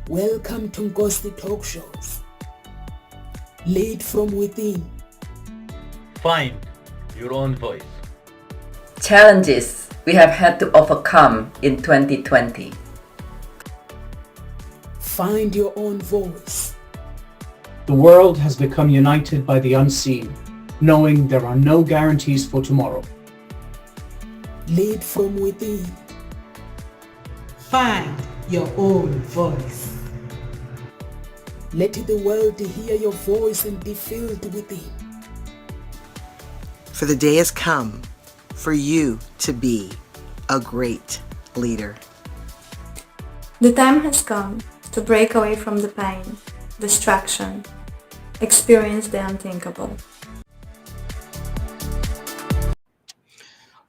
Welcome to Ngosi Talk Shows. Lead from within. Find your own voice. Challenges we have had to overcome in 2020. Find your own voice. The world has become united by the unseen, knowing there are no guarantees for tomorrow. Lead from within. Find your own voice. Let the world hear your voice and be filled within. For the day has come for you to be a great leader. The time has come to break away from the pain, distraction, experience the unthinkable.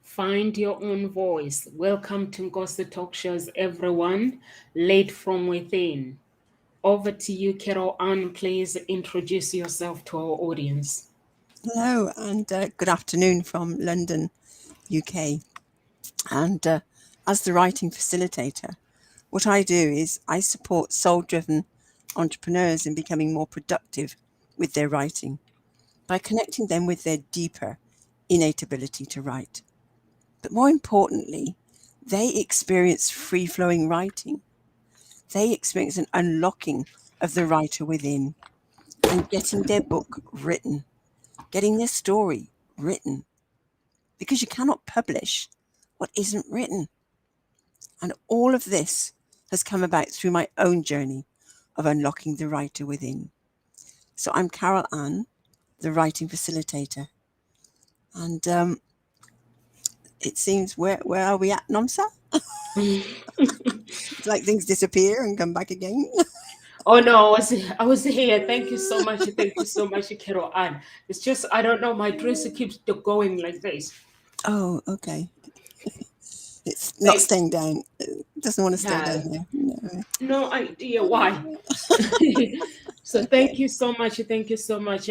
Find your own voice. Welcome to Ngosi Talk Shows, everyone. Lead from within. Over to you, Carol Ann. Please introduce yourself to our audience. Hello and good afternoon from London, UK. And as the writing facilitator, what I do is I support soul-driven entrepreneurs in becoming more productive with their writing by connecting them with their deeper innate ability to write. But more importantly, they experience free-flowing writing. They experience an unlocking of the writer within and getting their book written, getting their story written, because you cannot publish what isn't written. And all of this has come about through my own journey of unlocking the writer within. So I'm Carol Ann, the writing facilitator. And it seems, where are we at, Nomsa? It's like things disappear and come back again. Oh no, I was here. Thank you so much. Thank you so much, Carol Ann. It's just, I don't know, my dress keeps going like this. Oh, okay. It's not staying down. It doesn't want to stay down here. No idea why. So thank you so much. Thank you so much,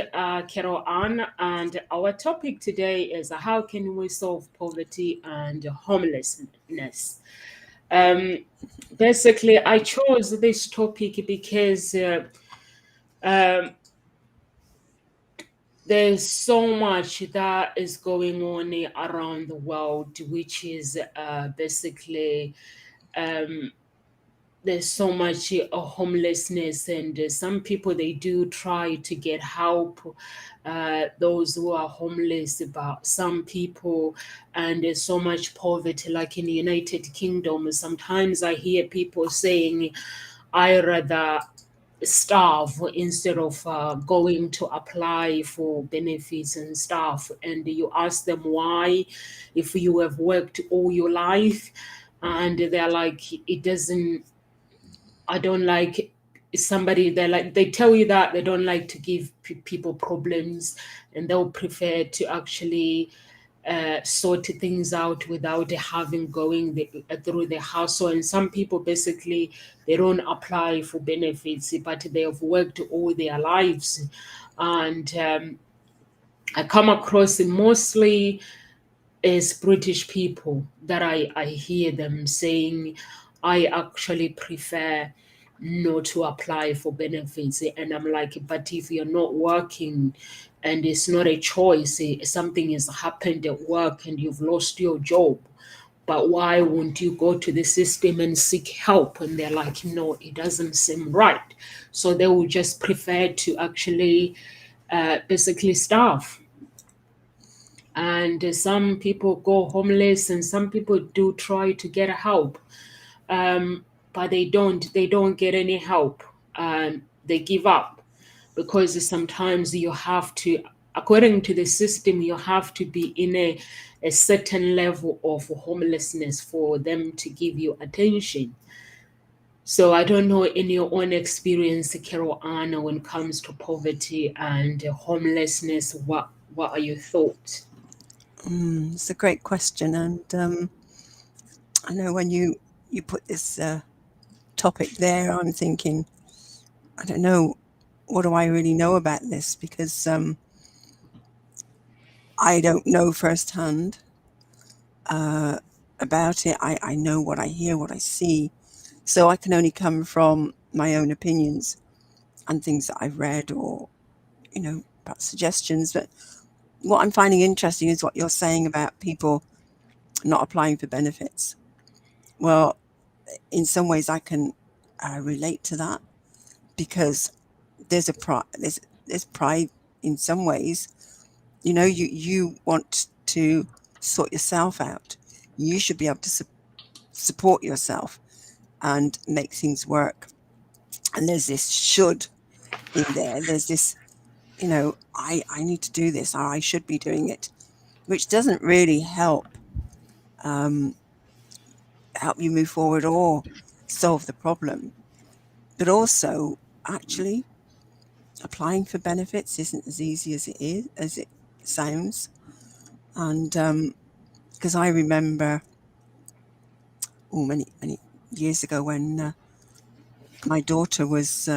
Carol Ann. And our topic today is how can we solve poverty and homelessness? Basically, I chose this topic because there's so much that is going on around the world, which is basically there's so much homelessness, and some people, they do try to get help, those who are homeless, but some people, and there's so much poverty, like in the United Kingdom. Sometimes I hear people saying, I rather starve instead of going to apply for benefits and stuff. And you ask them why, if you have worked all your life, and they're like, it doesn't, I don't like somebody, they tell you that they don't like to give people problems, and they'll prefer to actually sort things out without having going through the hustle. And some people, basically, they don't apply for benefits, but they have worked all their lives. And I come across it mostly as British people that I hear them saying, I actually prefer not to apply for benefits. And I'm like, but if you're not working and it's not a choice, something has happened at work and you've lost your job, but why won't you go to the system and seek help? And they're like, no, it doesn't seem right. So they will just prefer to actually basically starve. And some people go homeless, and some people do try to get help, but they don't get any help. They give up, because sometimes you have to, according to the system, you have to be in a certain level of homelessness for them to give you attention. So I don't know, in your own experience, Carol Ann, when it comes to poverty and homelessness, what are your thoughts? It's a great question. And I know when you put this topic there, I'm thinking, I don't know, what do I really know about this? Because I don't know firsthand about it. I know what I hear, what I see. So I can only come from my own opinions and things that I've read, or, you know, perhaps suggestions. But what I'm finding interesting is what you're saying about people not applying for benefits. Well, in some ways I can relate to that, because there's pride in some ways. You know, you want to sort yourself out. You should be able to support yourself and make things work. And there's this should in there. There's this, you know, I need to do this, or I should be doing it, which doesn't really help you move forward or solve the problem. But also, actually, applying for benefits isn't as easy as it sounds. And because I remember, many years ago, when my daughter was,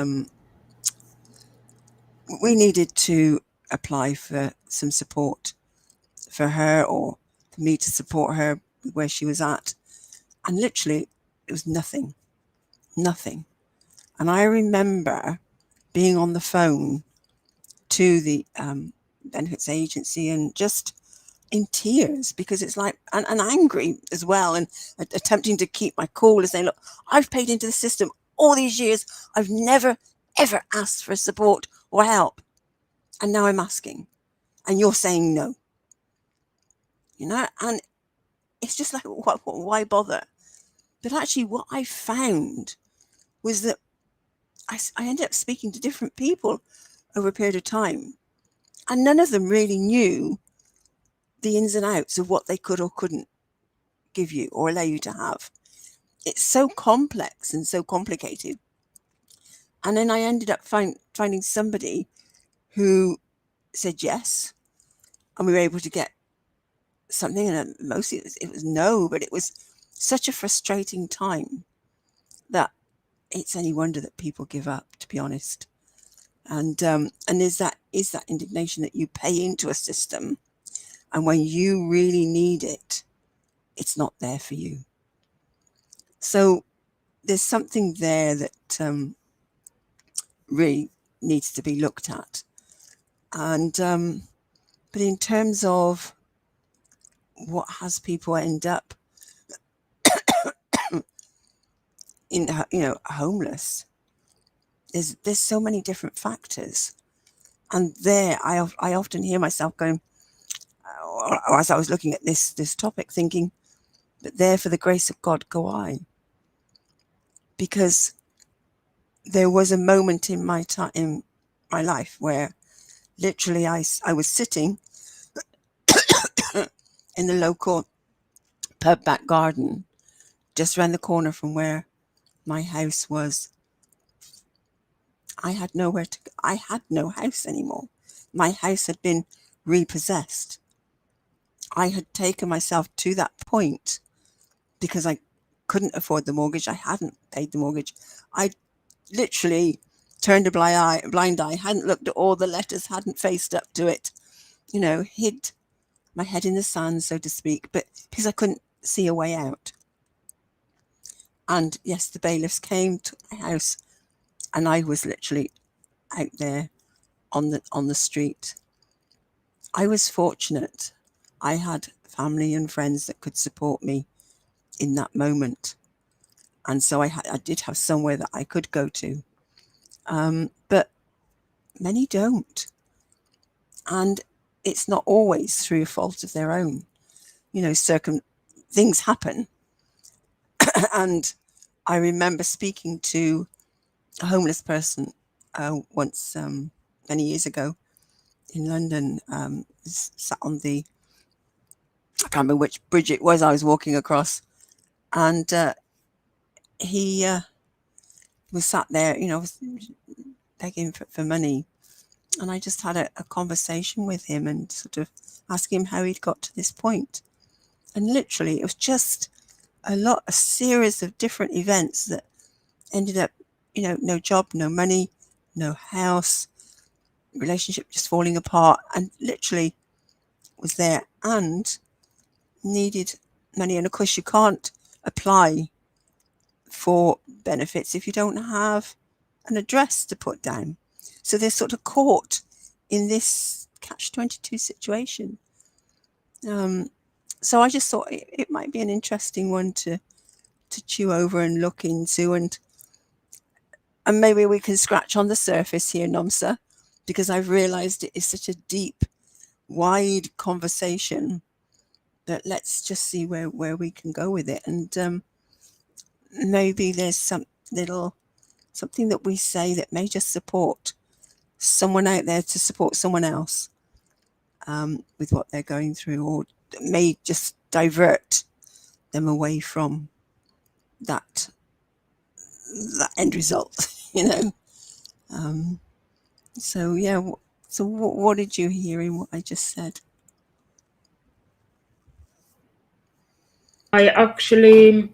we needed to apply for some support for her, or for me to support her where she was at. And literally, it was nothing. And I remember being on the phone to the benefits agency and just in tears, because it's like, and angry as well, and attempting to keep my cool and saying, look, I've paid into the system all these years. I've never, ever asked for support or help. And now I'm asking. And you're saying no. You know, and it's just like, why bother? But actually what I found was that I ended up speaking to different people over a period of time, and none of them really knew the ins and outs of what they could or couldn't give you or allow you to have. It's so complex and so complicated. And then I ended up finding somebody who said yes, and we were able to get something, and mostly it was no, but it was such a frustrating time that it's any wonder that people give up, to be honest. And is that indignation that you pay into a system, and when you really need it, it's not there for you. So there's something there that really needs to be looked at. And but in terms of what has people end up in, you know, homeless, there's so many different factors. And there I often hear myself going, or as I was looking at this topic, thinking, but there, for the grace of God, go I. Because there was a moment in my life where literally I was sitting in the local pub back garden, just around the corner from where my house was. I had nowhere to go. I had no house anymore. My house had been repossessed. I had taken myself to that point because I couldn't afford the mortgage. I hadn't paid the mortgage. I literally turned a blind eye, hadn't looked at all the letters, hadn't faced up to it, you know, hid my head in the sand, so to speak, but because I couldn't see a way out. And yes, the bailiffs came to my house, and I was literally out there on the street. I was fortunate. I had family and friends that could support me in that moment. And so I did have somewhere that I could go to. But many don't. And it's not always through a fault of their own. You know, things happen. And I remember speaking to a homeless person once, many years ago in London, sat on I can't remember which bridge it was I was walking across, and he was sat there, you know, begging for money. And I just had a conversation with him and sort of asking him how he'd got to this point. And literally, it was just a series of different events that ended up, you know, no job, no money, no house, relationship just falling apart, and literally was there and needed money. And of course, you can't apply for benefits if you don't have an address to put down. So they're sort of caught in this catch-22 situation. So I just thought it might be an interesting one to chew over and look into, and maybe we can scratch on the surface here, Nomsa, because I've realized it is such a deep, wide conversation that let's just see where we can go with it. And maybe there's something that we say that may just support someone out there to support someone else with what they're going through, or may just divert them away from that end result, you know. So yeah. So what did you hear in what I just said? I actually,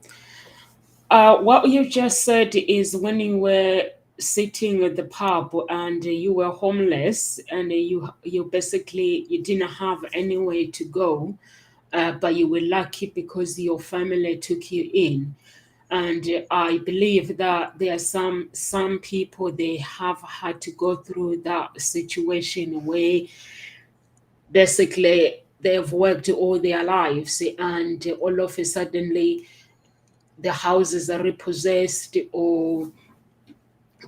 what you just said is when you were sitting at the pub and you were homeless and you basically you didn't have anywhere to go, but you were lucky because your family took you in. And I believe that there are some people, they have had to go through that situation where basically they've worked all their lives and all of a suddenly the houses are repossessed, or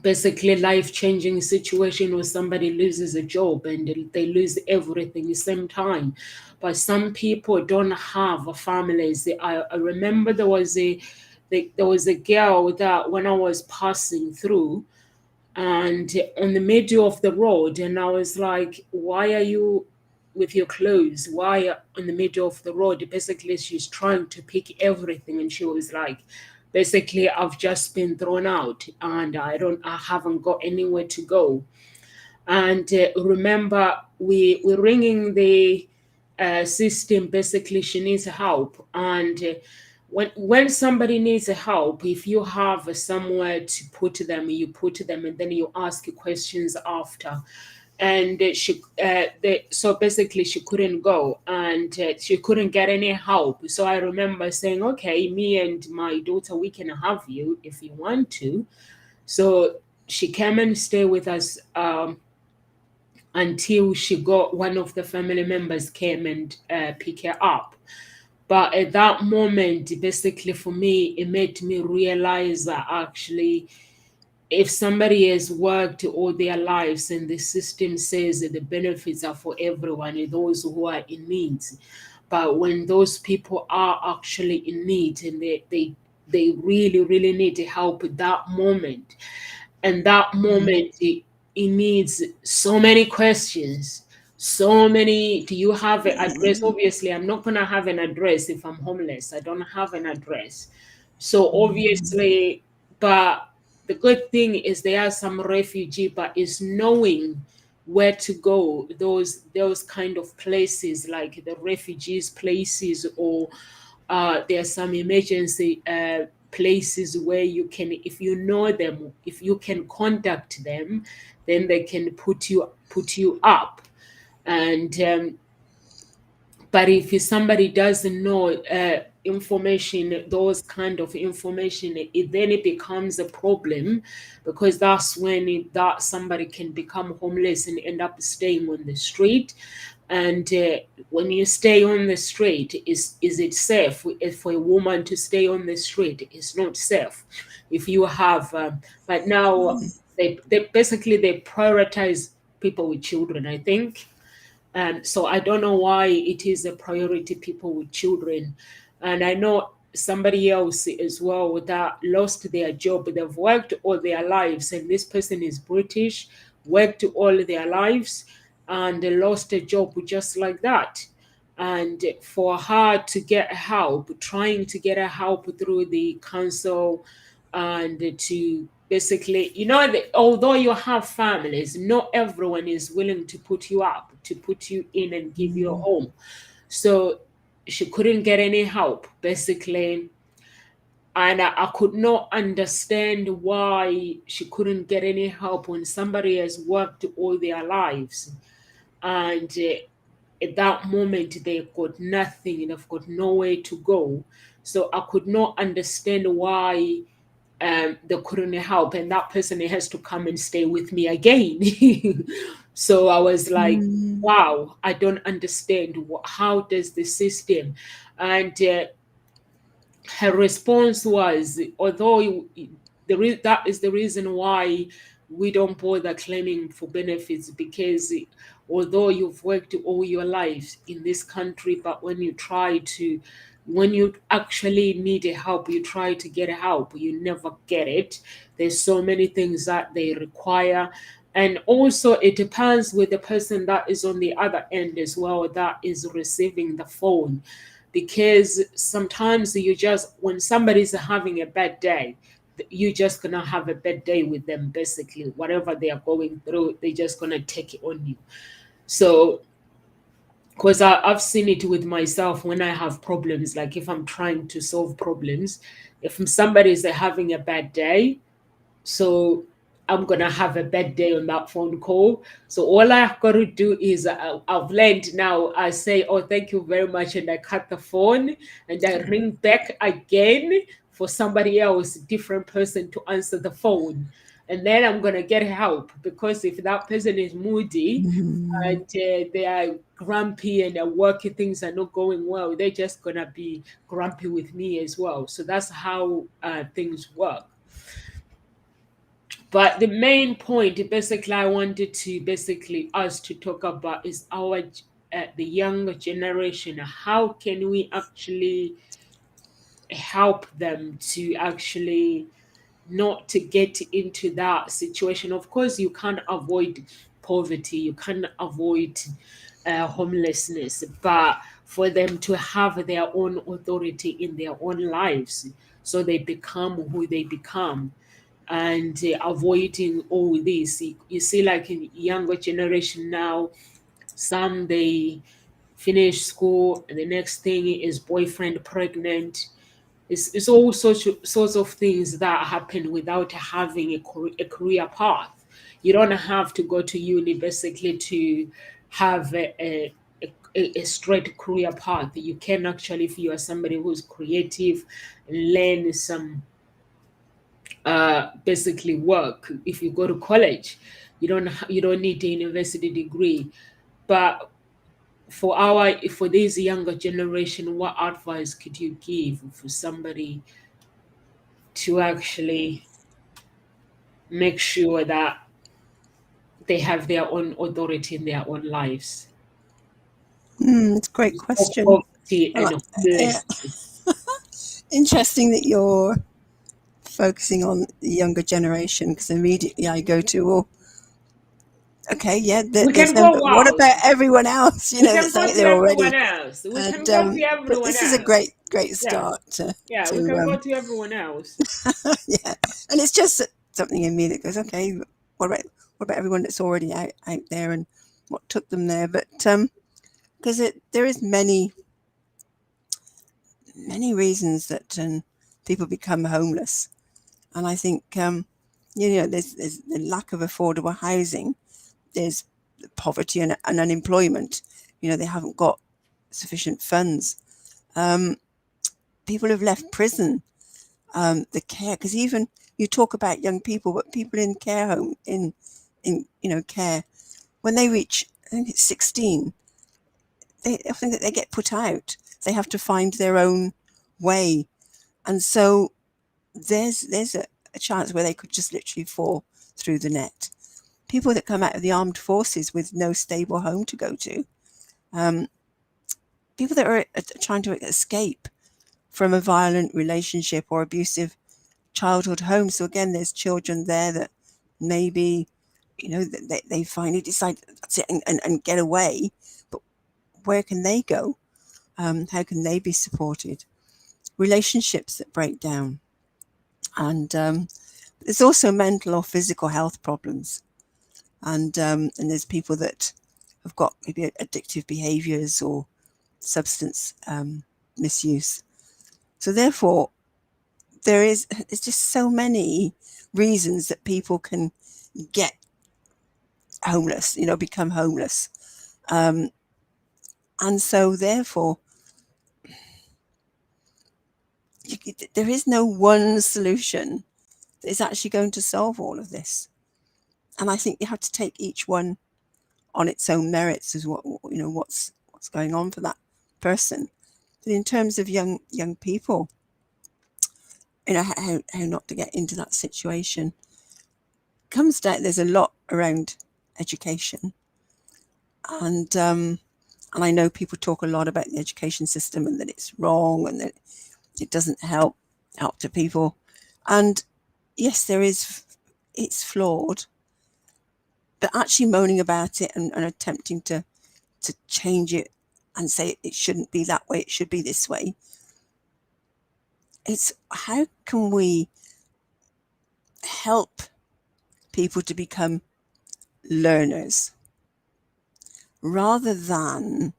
basically life-changing situation where somebody loses a job and they lose everything at the same time. But some people don't have families. I remember there was a girl that when I was passing through and on the middle of the road, and I was like, why are you with your clothes? Why in the middle of the road? Basically, she's trying to pick everything, and she was like, basically, I've just been thrown out, and I haven't got anywhere to go. And remember, we're ringing the system. Basically, she needs help, and when somebody needs help, if you have somewhere to put them, you put them, and then you ask questions after. And so basically she couldn't go, and she couldn't get any help. So I remember saying, okay, me and my daughter, we can have you if you want to. So she came and stayed with us until she got one of the family members came and pick her up. But at that moment, basically for me, it made me realize that actually, if somebody has worked all their lives and the system says that the benefits are for everyone and those who are in need, but when those people are actually in need and they really, really need help at that moment, and that moment it needs so many questions, so many. Do you have an address? Obviously I'm not going to have an address if I'm homeless. I don't have an address, so obviously. But the good thing is there are some refugee, but it's knowing where to go, those kind of places like the refugees places, or there are some emergency places where you can, if you know them, if you can contact them, then they can put you up. And but if somebody doesn't know information, those kind of information, then it becomes a problem, because that's when that somebody can become homeless and end up staying on the street. And when you stay on the street, is it safe? If for a woman to stay on the street, it's not safe. If you have, but now they basically they prioritize people with children, I think. So I don't know why it is a priority, people with children. And I know somebody else as well that lost their job. They've worked all their lives, and this person is British, worked all their lives, and they lost a job just like that. And for her to get help, trying to get help through the council, and to basically, although you have families, not everyone is willing to put you up, to put you in and give you a home. So she couldn't get any help, basically. And I could not understand why she couldn't get any help when somebody has worked all their lives. And at that moment, they've got nothing, they've got nowhere to go. So I could not understand why they couldn't help, and that person has to come and stay with me again. So I was like, wow, I don't understand. How does the system? And her response was, although that is the reason why we don't bother claiming for benefits, because although you've worked all your life in this country, but when you actually need help, you try to get help, you never get it. There's so many things that they require. And also it depends with the person that is on the other end as well, that is receiving the phone, because sometimes when somebody's having a bad day, you're just gonna have a bad day with them. Basically, whatever they are going through, they're just gonna take it on you. So, because I've seen it with myself when I have problems, like if I'm trying to solve problems, if somebody is having a bad day, so I'm gonna have a bad day on that phone call. So all I've got to do is I've learned now. I say, "Oh, thank you very much," and I cut the phone, and I ring back again for somebody else, different person, to answer the phone, and then I'm gonna get help. Because if that person is moody and they are grumpy and their work things are not going well, they're just gonna be grumpy with me as well. So that's how things work. But the main point, basically, I wanted to basically us to talk about is the younger generation. How can we actually help them to actually not to get into that situation? Of course, you can't avoid poverty, you can't avoid homelessness, but for them to have their own authority in their own lives, so they become who they become, and avoiding all this. You see, like in younger generation now, some they finish school and the next thing is boyfriend pregnant. It's all sorts of things that happen without having a career path. You don't have to go to uni basically to have a straight career path. You can actually, if you are somebody who's creative, learn some basically work. If you go to college, you don't need a university degree. But for this younger generation, what advice could you give for somebody to actually make sure that they have their own authority in their own lives? It's a great question. Poverty and Yeah. homelessness. Interesting that you're focusing on the younger generation, because immediately I go to, well, okay, yeah, We there's can them, go but what wow. about everyone else? We can That's go out to there everyone already. else. We can And go to but everyone this is a else. great Yeah. start Yeah, we can go to everyone else. yeah, and it's just something in me that goes, okay, what about everyone that's already out there, and what took them there? But because there is many reasons that people become homeless, and I think there's the lack of affordable housing, there's poverty and unemployment. They haven't got sufficient funds. People have left prison, the care, because even you talk about young people, but people in care home, in care, when they reach, I think it's 16, I think that they get put out. They have to find their own way, and so there's a chance where they could just literally fall through the net. People that come out of the armed forces with no stable home to go to, people that are trying to escape from a violent relationship or abusive childhood home. So again, there's children there that maybe, they finally decide that's it and get away. But where can they go? How can they be supported? Relationships that break down. And there's also mental or physical health problems. And there's people that have got maybe addictive behaviors or substance misuse. So therefore, there's just so many reasons that people can get homeless, become homeless. And so therefore, there is no one solution that is actually going to solve all of this. And I think you have to take each one on its own merits as what, you know, what's going on for that person. But in terms of young people, you know, how not to get into that situation comes down, there's a lot around education. And I know people talk a lot about the education system and that it's wrong and that it doesn't help to people. And yes, it's flawed, but actually moaning about it and attempting to change it and say it shouldn't be that way, it should be this way. It's how can we help people to become learners rather than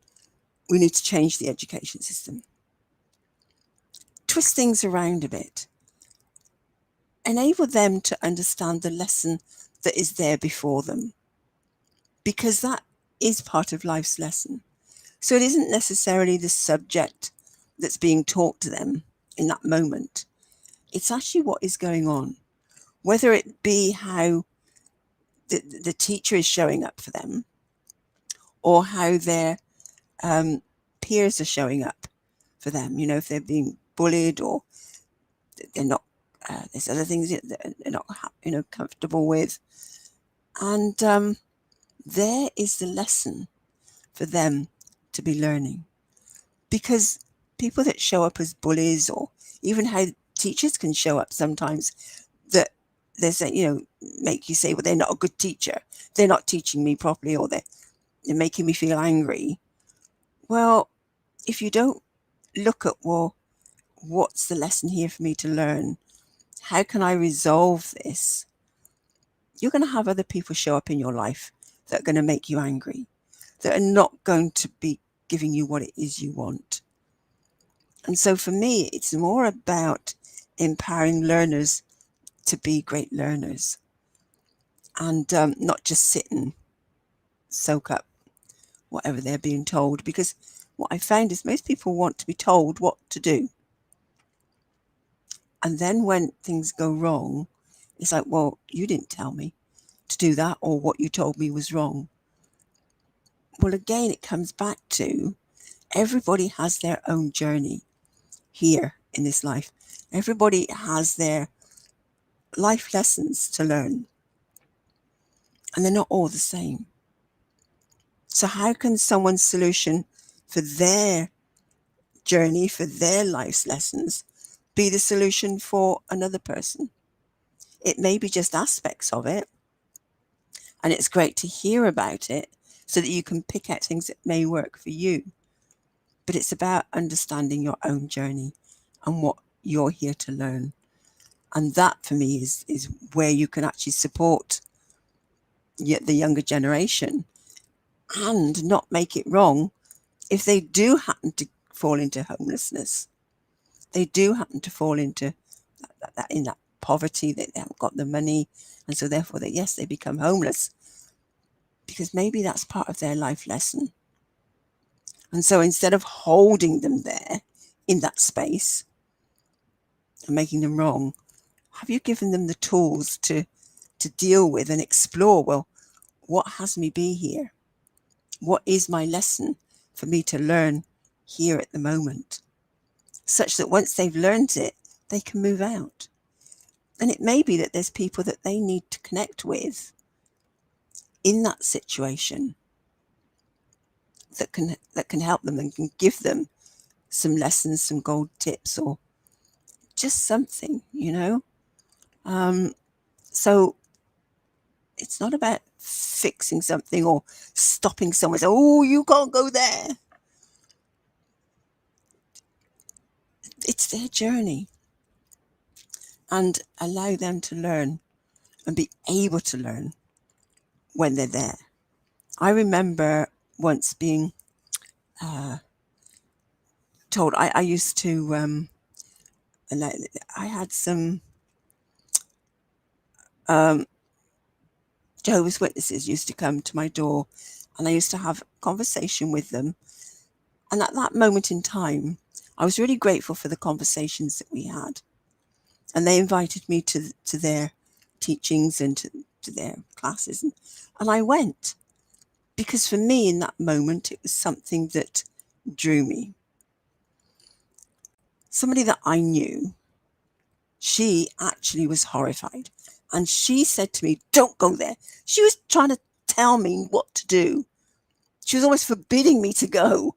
we need to change the education system. Twist things around a bit. Enable them to understand the lesson that is there before them, because that is part of life's lesson. So it isn't necessarily the subject that's being taught to them in that moment. It's actually what is going on, whether it be how the teacher is showing up for them or how their peers are showing up for them. You know, if they're being bullied or they're not, there's other things that they're not, you know, comfortable with. And there is the lesson for them to be learning. Because people that show up as bullies, or even how teachers can show up sometimes, that they say, you know, make you say, well, they're not a good teacher. They're not teaching me properly, or they're making me feel angry. Well, if you don't look at, well, what's the lesson here for me to learn? How can I resolve this? You're going to have other people show up in your life that are going to make you angry, that are not going to be giving you what it is you want. And so for me, it's more about empowering learners to be great learners and not just sit and soak up whatever they're being told. Because what I found is most people want to be told what to do. And then when things go wrong, it's like, well, you didn't tell me to do that, or what you told me was wrong. Well, again, it comes back to everybody has their own journey here in this life. Everybody has their life lessons to learn, and they're not all the same. So how can someone's solution for their journey, for their life's lessons, be the solution for another person? It may be just aspects of it, and it's great to hear about it so that you can pick out things that may work for you. But it's about understanding your own journey and what you're here to learn. And that, for me, is where you can actually support the younger generation and not make it wrong if they do happen to fall into homelessness. They do happen to fall into that poverty, that they haven't got the money, and so therefore they become homeless, because maybe that's part of their life lesson. And so instead of holding them there in that space and making them wrong, have you given them the tools to deal with and explore, well, what has me be here? What is my lesson for me to learn here at the moment? Such that once they've learned it, they can move out. And it may be that there's people that they need to connect with in that situation that can help them and can give them some lessons, some gold tips, or just something, you know. So it's not about fixing something or stopping someone. Say, oh, you can't go there. It's their journey, and allow them to learn and be able to learn when they're there. I remember once being told, I used to, I had some Jehovah's Witnesses used to come to my door, and I used to have a conversation with them. And at that moment in time, I was really grateful for the conversations that we had. and they invited me to their teachings and to their classes, and I went, because for me in that moment it was something that drew me. Somebody that I knew, she actually was horrified, and she said to me, "Don't go there." She was trying to tell me what to do. She was almost forbidding me to go,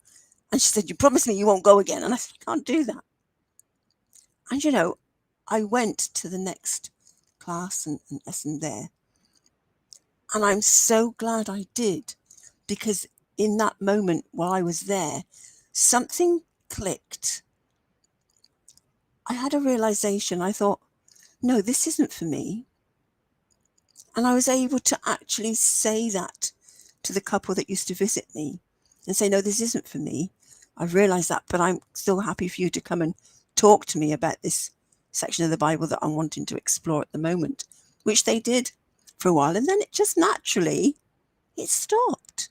and she said, "You promise me you won't go again." And I said, "I can't do that." And you know, I went to the next class and lesson there, and I'm so glad I did, because in that moment while I was there, something clicked. I had a realization. I thought, no, this isn't for me. And I was able to actually say that to the couple that used to visit me and say, no, this isn't for me. I've realized that, but I'm still happy for you to come and talk to me about this section of the Bible that I'm wanting to explore at the moment, which they did for a while. And then it just naturally, it stopped.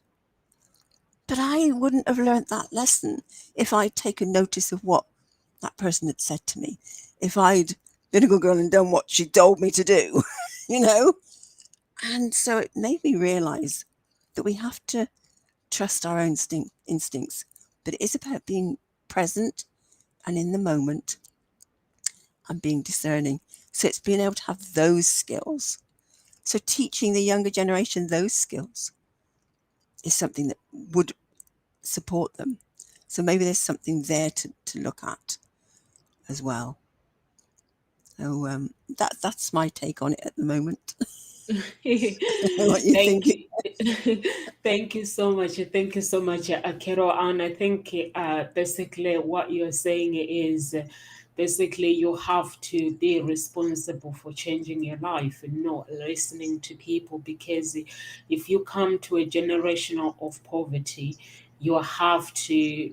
But I wouldn't have learnt that lesson if I'd taken notice of what that person had said to me, if I'd been a good girl and done what she told me to do, you know? And so it made me realize that we have to trust our own instincts, but it is about being present and in the moment and being discerning. So it's being able to have those skills. So teaching the younger generation those skills is something that would support them. So maybe there's something there to look at as well. So that's my take on it at the moment. What you Thank think? you. Thank you so much. Thank you so much, Carol. And I think basically what you're saying is basically you have to be responsible for changing your life and not listening to people, because if you come to a generation of poverty, you have to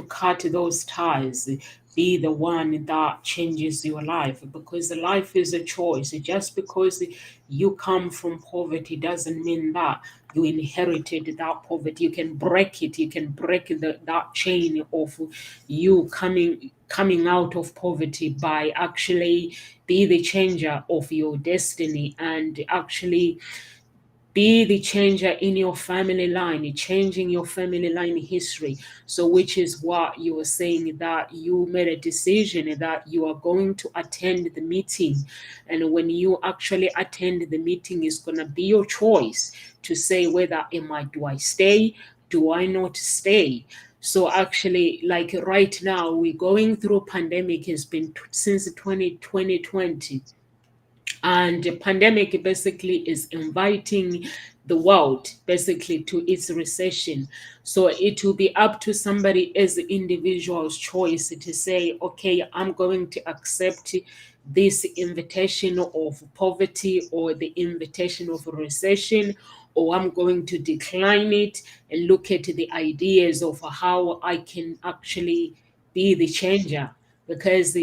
cut those ties, be the one that changes your life, because life is a choice. Just because you come from poverty doesn't mean that you inherited that poverty. You can break it. You can break that chain of you coming out of poverty by actually be the changer of your destiny and actually be the changer in your family line, changing your family line history. So, which is what you were saying, that you made a decision that you are going to attend the meeting. And when you actually attend the meeting, it's going to be your choice to say whether do I stay? Do I not stay? So actually, like right now, we're going through a pandemic. Has been since 2020, and the pandemic basically is inviting the world basically to its recession. So it will be up to somebody as the individual's choice to say, okay, I'm going to accept this invitation of poverty or the invitation of recession, or I'm going to decline it and look at the ideas of how I can actually be the changer. Because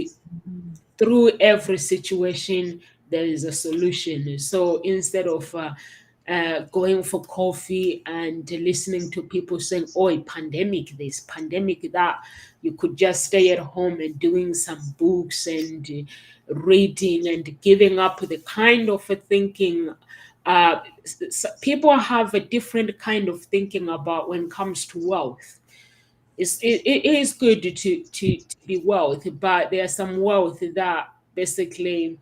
through every situation there is a solution. So instead of going for coffee and listening to people saying, oh, pandemic this, pandemic that, you could just stay at home and doing some books and reading and giving up the kind of a thinking. People have a different kind of thinking about when it comes to wealth. It is good to be wealthy, but there's some wealth that basically,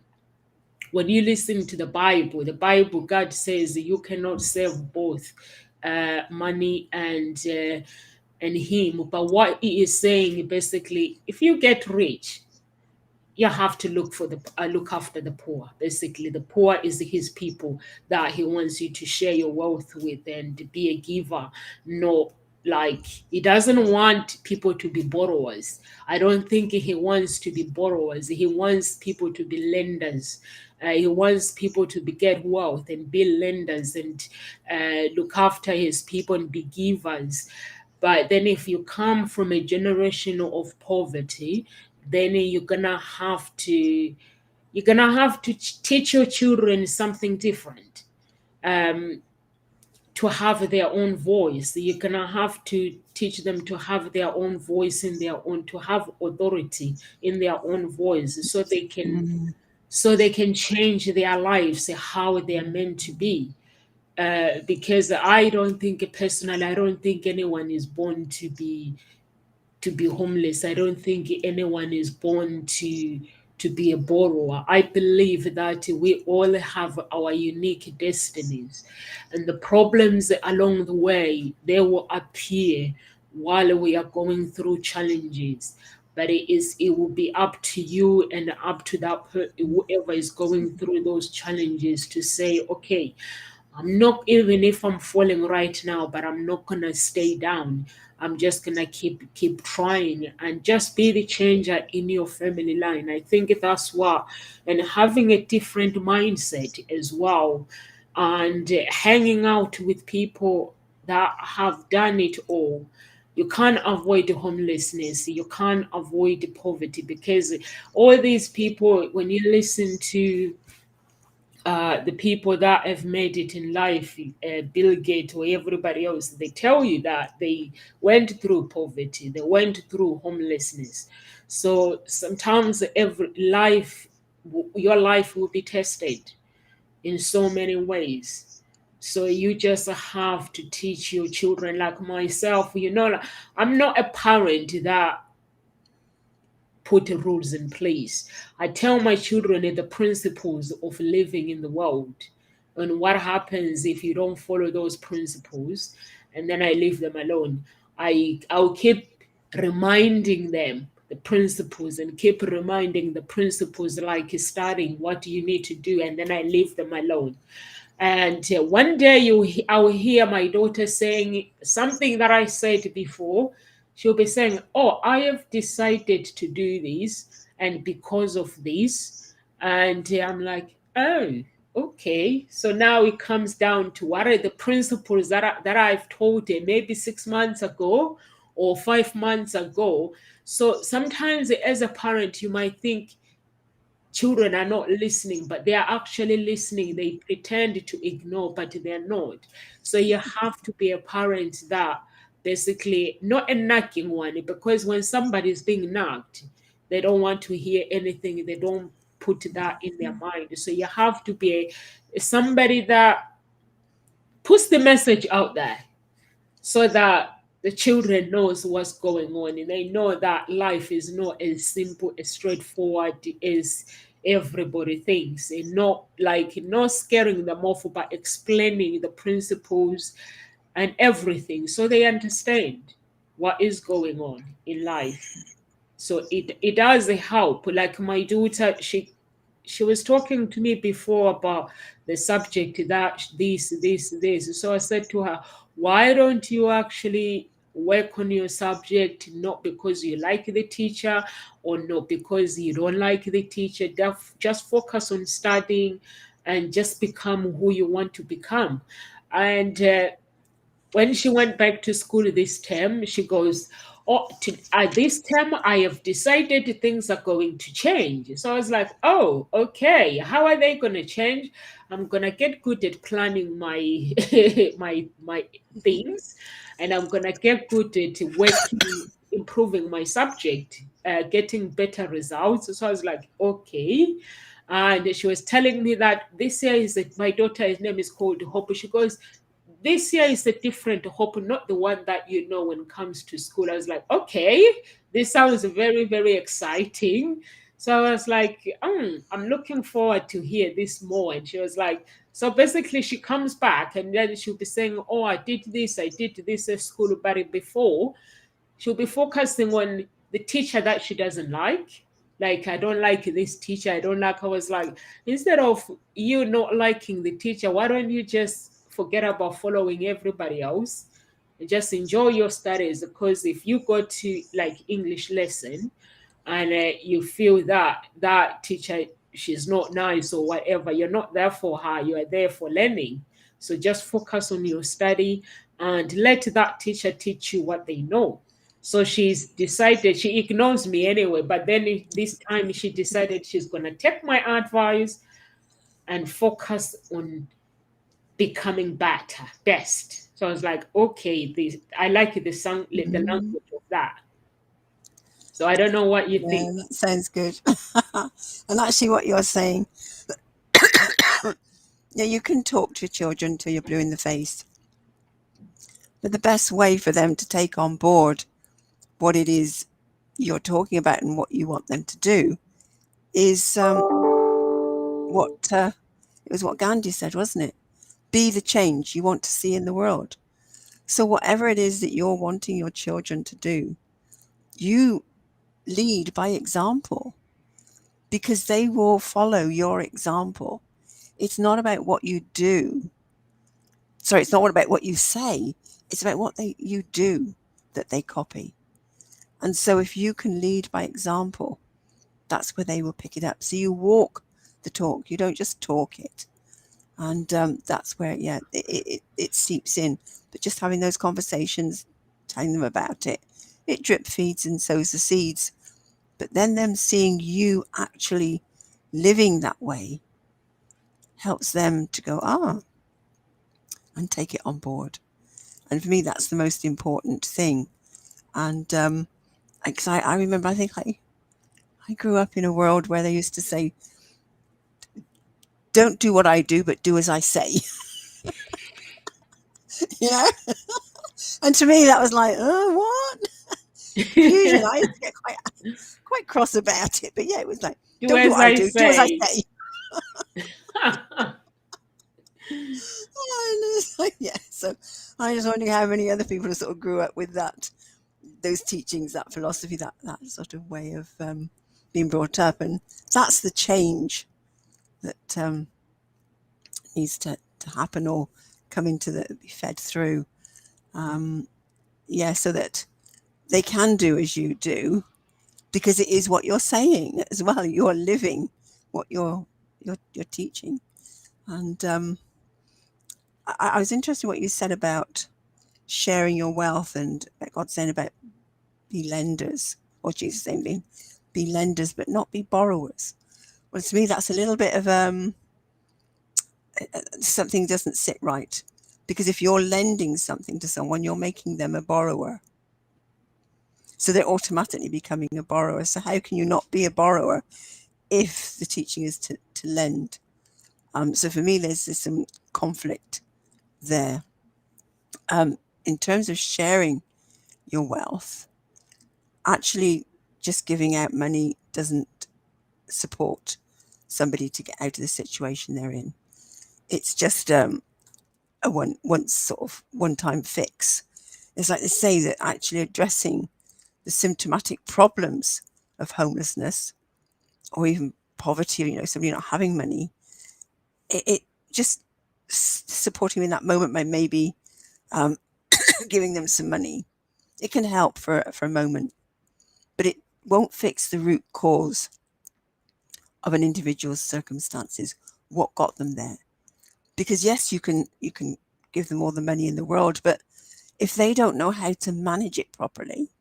when you listen to the Bible, God says you cannot serve both money and Him. But what He is saying basically, if you get rich, you have to look after the poor. Basically, the poor is his people that he wants you to share your wealth with and be a giver. No, like he doesn't want people to be borrowers. I don't think he wants to be borrowers. He wants people to be lenders. He wants people to get wealth and be lenders and look after his people and be givers. But then if you come from a generation of poverty, then you're gonna have to teach your children something different. Um, to have their own voice. You're gonna have to teach them to have their own voice in their own, to have authority in their own voice, so they can change their lives how they are meant to be. Because I don't think, personally, I don't think anyone is born to be homeless. I don't think anyone is born to be a borrower. I believe that we all have our unique destinies, and the problems along the way, they will appear while we are going through challenges. But it will be up to you and up to whoever is going through those challenges to say, okay, I'm not, even if I'm falling right now, but I'm not gonna stay down. I'm just gonna keep trying and just be the changer in your family line. I think that's what, and having a different mindset as well, and hanging out with people that have done it all. You can't avoid homelessness. You can't avoid poverty, because all these people, when you listen to the people that have made it in life, Bill Gates or everybody else, they tell you that they went through poverty, they went through homelessness. So sometimes your life will be tested in so many ways. So you just have to teach your children, like myself, like, I'm not a parent that put rules in place. I tell my children the principles of living in the world and what happens if you don't follow those principles, and then I leave them alone. I'll keep reminding them the principles and keep reminding the principles, like studying what you need to do, and then I leave them alone. And one day I will hear my daughter saying something that I said before. She'll be saying, "Oh, I have decided to do this, and because of this." And I'm like, "Oh, okay." So now it comes down to what are the principles that I've told her maybe 6 months ago or 5 months ago. So sometimes as a parent, you might think children are not listening, but they are actually listening. They pretend to ignore, but they're not. So you have to be a parent that basically not a nagging one, because when somebody is being nagged, they don't want to hear anything. They don't put that in their mind. So you have to be somebody that puts the message out there, so that the children knows what's going on, and they know that life is not as simple, as straightforward as everybody thinks, and not scaring them off, but explaining the principles and everything, so they understand what is going on in life. So it does help. Like my daughter, she was talking to me before about the subject, that this. So I said to her, why don't you actually work on your subject, not because you like the teacher or not because you don't like the teacher, just focus on studying and just become who you want to become. And when she went back to school this term, she goes, "Oh, this term I have decided things are going to change." So I was like, "Oh, okay. How are they going to change? I'm going to get good at planning my my things, and I'm going to get good at working, improving my subject, getting better results." So I was like, "Okay." And she was telling me that this year my daughter's name is called Hope. She goes, "This year is a different Hope, not the one that you know when it comes to school." I was like, "Okay, this sounds very, very exciting." So I was like, I'm looking forward to hear this more. And she was like, so basically she comes back and then she'll be saying, "Oh, I did this at school," but before she'll be focusing on the teacher that she doesn't like. Like, "I don't like this teacher. I don't like." I was like, instead of you not liking the teacher, why don't you just forget about following everybody else and just enjoy your studies? Because if you go to like English lesson and you feel that that teacher, she's not nice or whatever, you're not there for her. You are there for learning. So just focus on your study and let that teacher teach you what they know. So she's decided, she ignores me anyway, but then this time she decided she's going to take my advice and focus on becoming best. So I was like, okay, I like the language of that. So I don't know what you Yeah, think. that sounds good. And actually, what you're saying, yeah, you can talk to children till you're blue in the face, but the best way for them to take on board what it is you're talking about and what you want them to do is what it was what Gandhi said, wasn't it? Be the change you want to see in the world. So whatever it is that you're wanting your children to do, you lead by example, because they will follow your example. It's not about what you do. Sorry, it's not about what you say. It's about what you do that they copy. And so if you can lead by example, that's where they will pick it up. So you walk the talk. You don't just talk it. And that's where, yeah, it seeps in. But just having those conversations, telling them about it, it drip feeds and sows the seeds. But then them seeing you actually living that way helps them to go, and take it on board. And for me, that's the most important thing. And because I remember, I think I grew up in a world where they used to say, don't do what I do, but do as I say. You know? And to me, that was like, oh, what? Confusion. I used to get quite cross about it. But yeah, it was like, Do don't do as what I I do, do as I say. say. And it's like, yeah, so I was wondering how many other people sort of grew up with those teachings, that philosophy, that sort of way of being brought up. And that's the change that needs to happen or come be fed through. Yeah, so that they can do as you do, because it is what you're saying as well. You're living what you're teaching. And I was interested in what you said about sharing your wealth and God saying about be lenders, or Jesus saying be lenders but not be borrowers. Well, to me that's a little bit of something doesn't sit right, because if you're lending something to someone, you're making them a borrower, so they're automatically becoming a borrower. So how can you not be a borrower if the teaching is to lend? So for me there's some conflict there. In terms of sharing your wealth, actually just giving out money doesn't support somebody to get out of the situation they're in. It's just a one-time fix. It's like they say that actually addressing the symptomatic problems of homelessness or even poverty, somebody not having money, it just supporting them in that moment by maybe giving them some money. It can help for a moment, but it won't fix the root cause of an individual's circumstances, what got them there. Because yes, you can give them all the money in the world, but if they don't know how to manage it properly,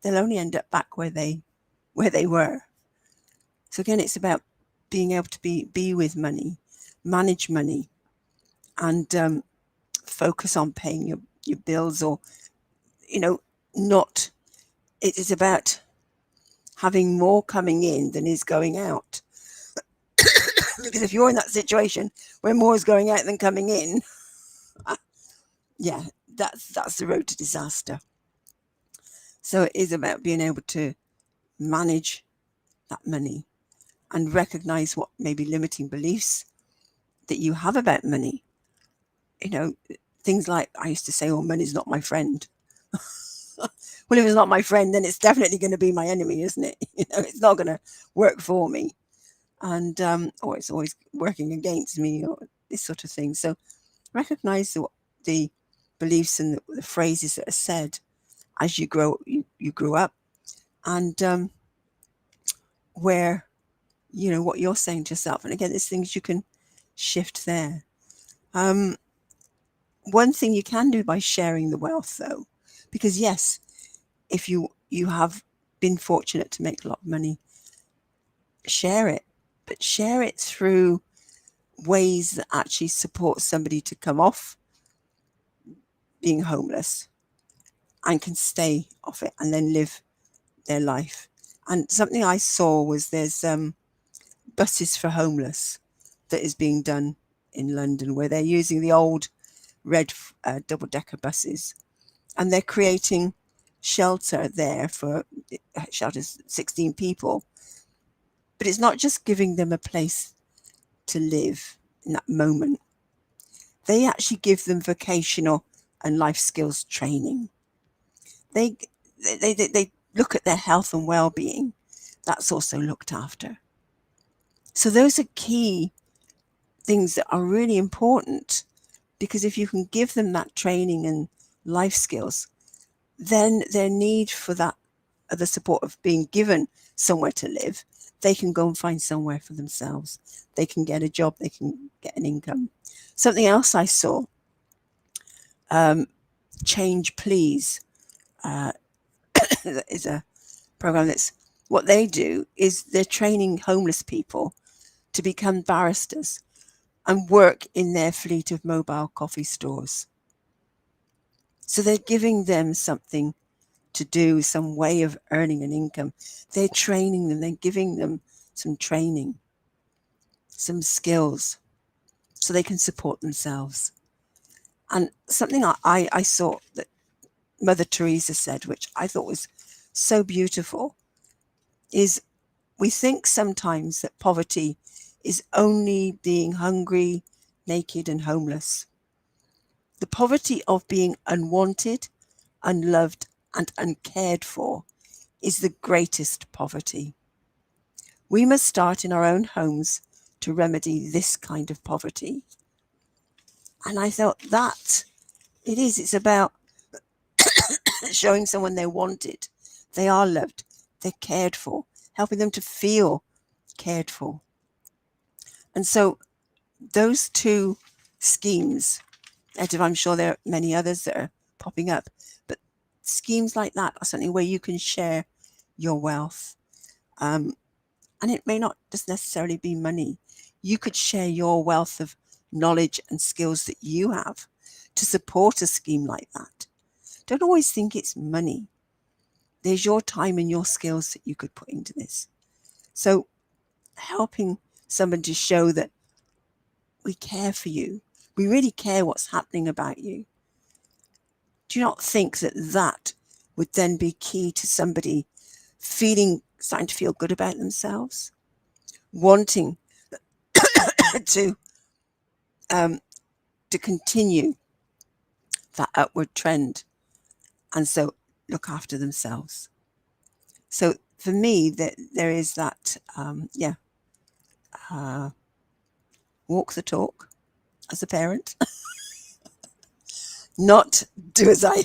they'll only end up back where they were. So again, it's about being able to be with money, manage money, and focus on paying your bills, or not. It is about having more coming in than is going out. Because if you're in that situation where more is going out than coming in, yeah, that's the road to disaster. So it is about being able to manage that money and recognize what may be limiting beliefs that you have about money. Things like I used to say, oh, money's not my friend. Well, if it's not my friend, then it's definitely going to be my enemy, isn't it? It's not going to work for me. And or it's always working against me, or this sort of thing. So recognize the beliefs and the phrases that are said as you grow up, and where what you're saying to yourself. And again, there's things you can shift there. One thing you can do by sharing the wealth, though, because yes, if you have been fortunate to make a lot of money, share it, but share it through ways that actually support somebody to come off being homeless and can stay off it and then live their life. And something I saw was there's buses for homeless that is being done in London, where they're using the old red double-decker buses, and they're creating shelter there for shelters 16 people. But it's not just giving them a place to live in that moment. They actually give them vocational and life skills training. They look at their health and well-being. That's also looked after. So those are key things that are really important, because if you can give them that training and life skills, then their need for that other support of being given somewhere to live, they can go and find somewhere for themselves. They can get a job, they can get an income. Something else I saw, Change Please, is a program that's, what they do is they're training homeless people to become baristas and work in their fleet of mobile coffee stores. So they're giving them something to do, some way of earning an income. They're training them, they're giving them some training, some skills, so they can support themselves. And something I saw that Mother Teresa said, which I thought was so beautiful, is we think sometimes that poverty is only being hungry, naked, and homeless. The poverty of being unwanted, unloved, and uncared for is the greatest poverty. We must start in our own homes to remedy this kind of poverty. And I thought that it's about showing someone they're wanted, they are loved, they're cared for, helping them to feel cared for. And so those two schemes, I'm sure there are many others that are popping up, but schemes like that are something where you can share your wealth. And it may not just necessarily be money. You could share your wealth of knowledge and skills that you have to support a scheme like that. Don't always think it's money. There's your time and your skills that you could put into this. So helping someone to show that we care for you, we really care what's happening about you. Do you not think that that would then be key to somebody starting to feel good about themselves, wanting to continue that upward trend, and so look after themselves? So for me, there is that, walk the talk as a parent, not do as I,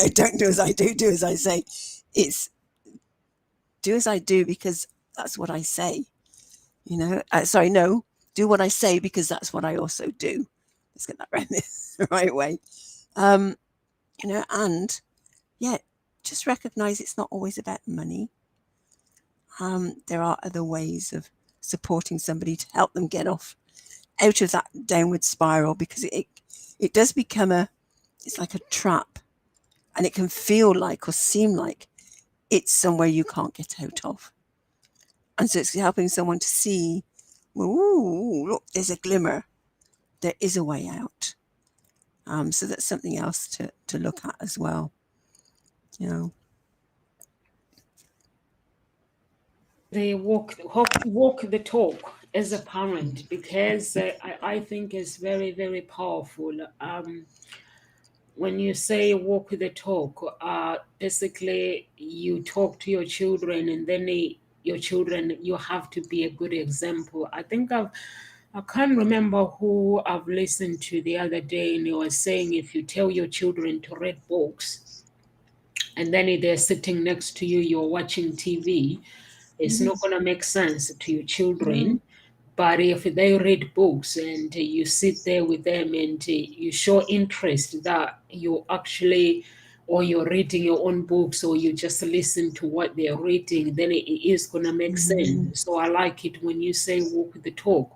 don't do as I do as I say. It's do as I do because that's what I say, do what I say because that's what I also do. Let's get that right the right way. And just recognize it's not always about money. There are other ways of supporting somebody to help them get out of that downward spiral, because it does become it's like a trap, and it can feel like or seem like it's somewhere you can't get out of. And so it's helping someone to see, ooh, look, there's a glimmer. There is a way out. So that's something else to look at as well. They walk the talk as a parent, because I think it's very, very powerful. When you say walk the talk, basically you talk to your children, and then your children, you have to be a good example. I think I can't remember who I've listened to the other day, and they were saying if you tell your children to read books, and then they're sitting next to you, you're watching TV, it's not going to make sense to your children. But if they read books and you sit there with them and you show interest, that you actually or you're reading your own books, or you just listen to what they're reading, then it is going to make sense. So I like it when you say walk the talk,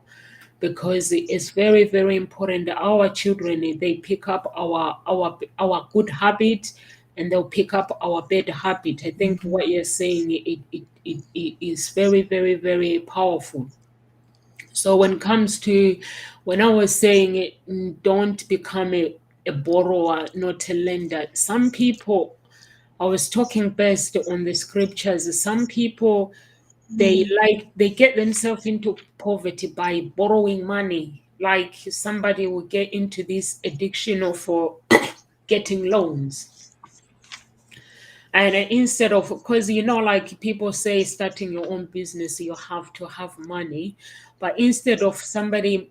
because it's very, very important that our children, they pick up our good habit, and they'll pick up our bad habit. I think what you're saying, it is very, very, very powerful. So when it comes to, when I was saying don't become a borrower, not a lender, some people, I was talking based on the scriptures. Some people, they get themselves into poverty by borrowing money. Like somebody will get into this addiction of getting loans. And instead of, because like people say, starting your own business, you have to have money. But instead of somebody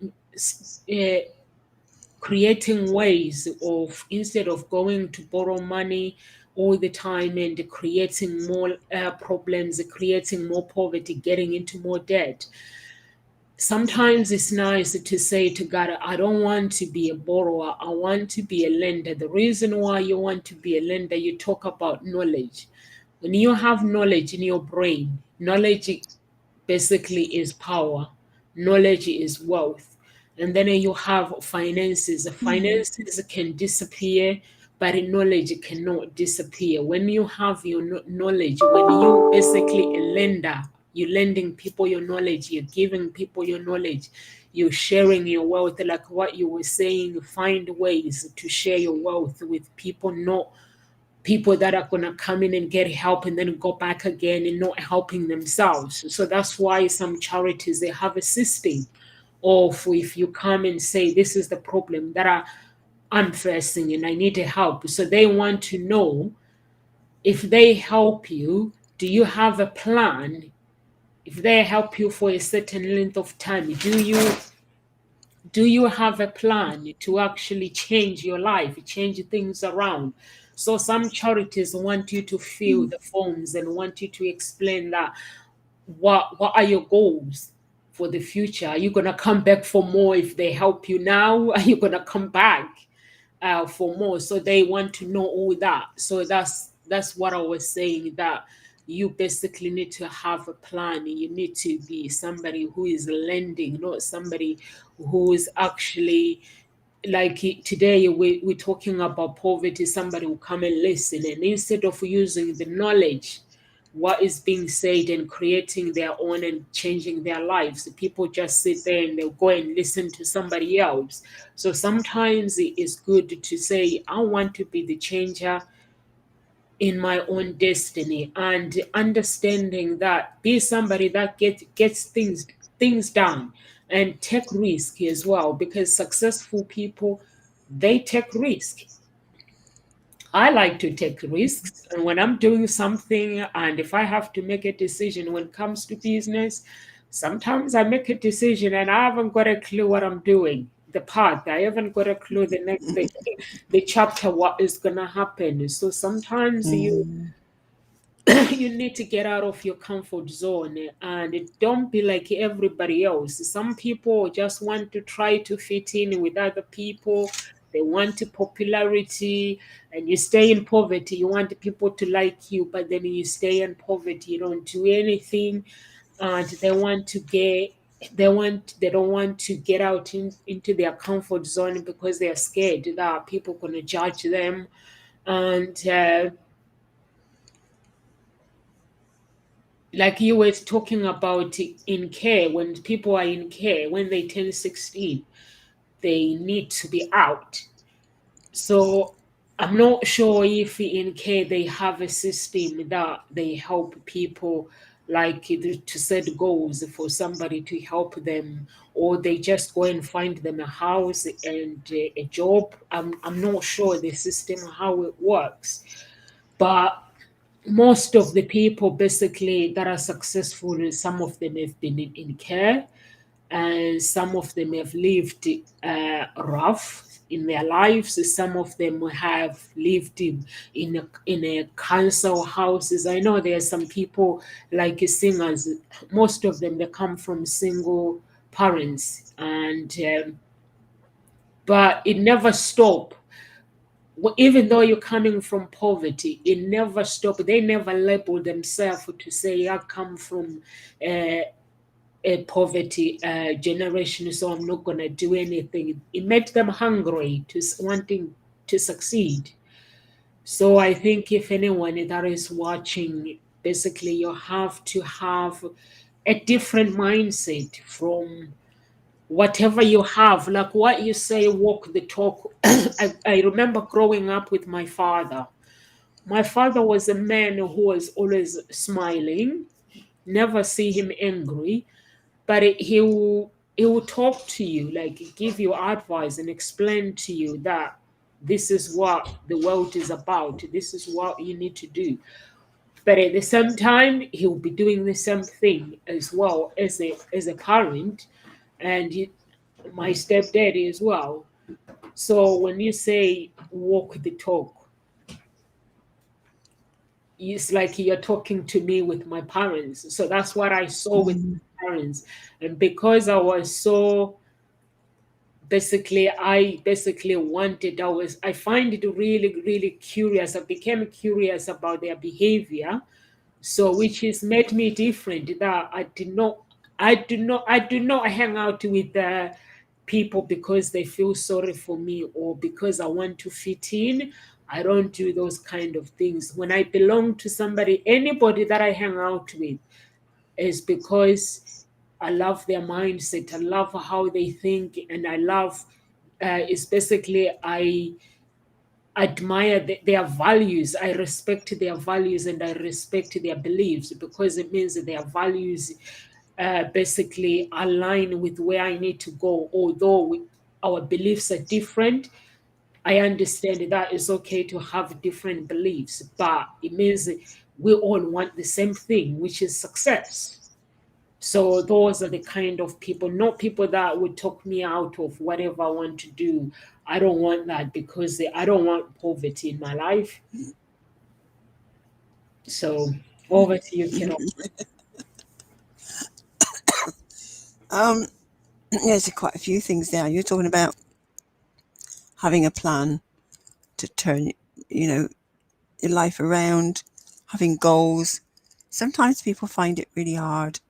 uh, creating ways of, instead of going to borrow money all the time and creating more problems, creating more poverty, getting into more debt, sometimes it's nice to say to God, I don't want to be a borrower, I want to be a lender. The reason why you want to be a lender, you talk about knowledge. When you have knowledge in your brain, knowledge basically is power, knowledge is wealth. And then you have finances. Finances can disappear, but knowledge cannot disappear. When you have your knowledge, when you basically a lender, you're lending people your knowledge, you're giving people your knowledge, you're sharing your wealth, like what you were saying, find ways to share your wealth with people, not people that are going to come in and get help and then go back again and not helping themselves. So that's why some charities, they have a system of, if you come and say, this is the problem that I'm facing and I need help. So they want to know, if they help you, do you have a plan? If they help you for a certain length of time, do you have a plan to actually change your life, change things around? So some charities want you to fill the forms and want you to explain that what are your goals for the future? Are you going to come back for more if they help you now? Are you going to come back for more? So they want to know all that. So that's what I was saying, that you basically need to have a plan. You need to be somebody who is lending, not somebody who is actually, like today we're talking about poverty. Somebody will come and listen, and instead of using the knowledge, what is being said, and creating their own and changing their lives, people just sit there and they'll go and listen to somebody else. So sometimes it is good to say, I want to be the changer in my own destiny, and understanding that, be somebody that gets things done, and take risk as well, because successful people, they take risk. I like to take risks, and when I'm doing something, and if I have to make a decision when it comes to business, sometimes I make a decision and I haven't got a clue what I'm doing, the path. I haven't got a clue the next thing, the chapter, what is gonna happen. So sometimes you need to get out of your comfort zone and don't be like everybody else. Some people just want to try to fit in with other people. They want popularity, and you stay in poverty. You want people to like you, but then you stay in poverty. You don't do anything, and they don't want to get out into their comfort zone because they're scared that people gonna judge them. And like you were talking about in care, when people are in care, when they turn 16, they need to be out. So I'm not sure if in care they have a system that they help people, like to set goals for somebody to help them, or they just go and find them a house and a job. I'm not sure the system, how it works. But most of the people basically that are successful, some of them have been in care, and some of them have lived rough in their lives. Some of them have lived in a council houses. I know there are some people like singers. Most of them, they come from single parents, and but it never stopped even though you're coming from poverty, it never stopped. They never labeled themselves to say, I come from a poverty generation, so I'm not going to do anything. It made them hungry to wanting to succeed. So I think if anyone that is watching, basically you have to have a different mindset from whatever you have, like what you say, walk the talk. I remember growing up with my father. My father was a man who was always smiling, never see him angry, but he will talk to you, like give you advice and explain to you that this is what the world is about, this is what you need to do. But at the same time, he'll be doing the same thing as well as a parent, and my stepdaddy as well. So when you say walk the talk, it's like you're talking to me with my parents. So that's what I saw with my parents. And because I was so I basically wanted, I find it really, really curious. I became curious about their behavior. So which has made me different, that I do not hang out with people because they feel sorry for me or because I want to fit in. I don't do those kind of things. When I belong to somebody, anybody that I hang out with, is because I love their mindset. I love how they think, and I love. It's basically I admire their values. I respect their values and I respect their beliefs, because it means that their values basically align with where I need to go. Although our beliefs are different, I understand that it's okay to have different beliefs, but it means we all want the same thing, which is success. So those are the kind of people, not people that would talk me out of whatever I want to do. I don't want that, because I don't want poverty in my life. So over to you, Kiro. There's quite a few things there. You're talking about having a plan to turn, your life around, having goals. Sometimes people find it really hard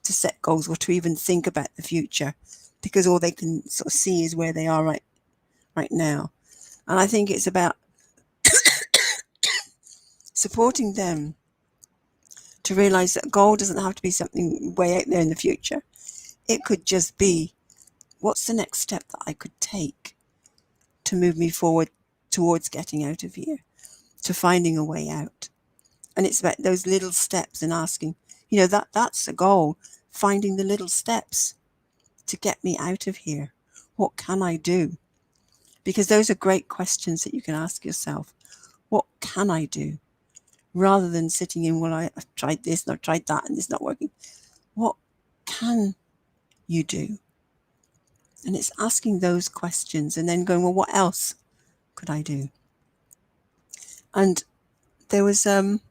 to set goals or to even think about the future, because all they can sort of see is where they are right now. And I think it's about supporting them to realize that goal doesn't have to be something way out there in the future. It could just be, what's the next step that I could take to move me forward towards getting out of here, to finding a way out. And it's about those little steps and asking, that's the goal, finding the little steps to get me out of here. What can I do? Because those are great questions that you can ask yourself. What can I do? Rather than sitting in, well, I've tried this and I've tried that and it's not working. What can you do? And it's asking those questions and then going, well, what else could I do? And there was something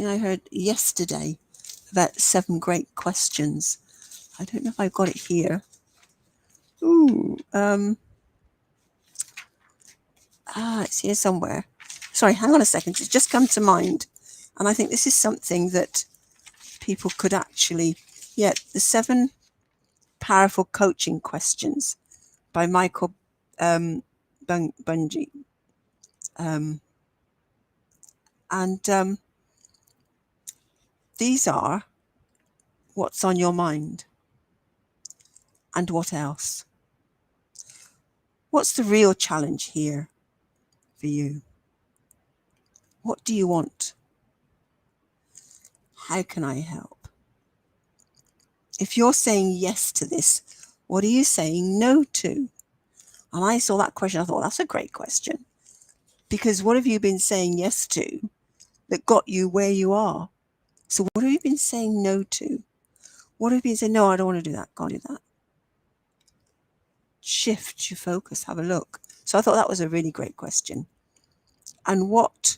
I heard yesterday about 7 great questions. I don't know if I've got it here. It's here somewhere. Sorry, hang on a second. It's just come to mind. And I think this is something that people could actually, the 7 powerful coaching questions by Michael Bungie. These are what's on your mind and what else. What's the real challenge here for you? What do you want? How can I help? If you're saying yes to this, what are you saying no to? And I saw that question, I thought, that's a great question. Because what have you been saying yes to that got you where you are? So what have you been saying no to? What have you been saying, no, I don't want to do that, can't do that? Shift your focus, have a look. So I thought that was a really great question. And what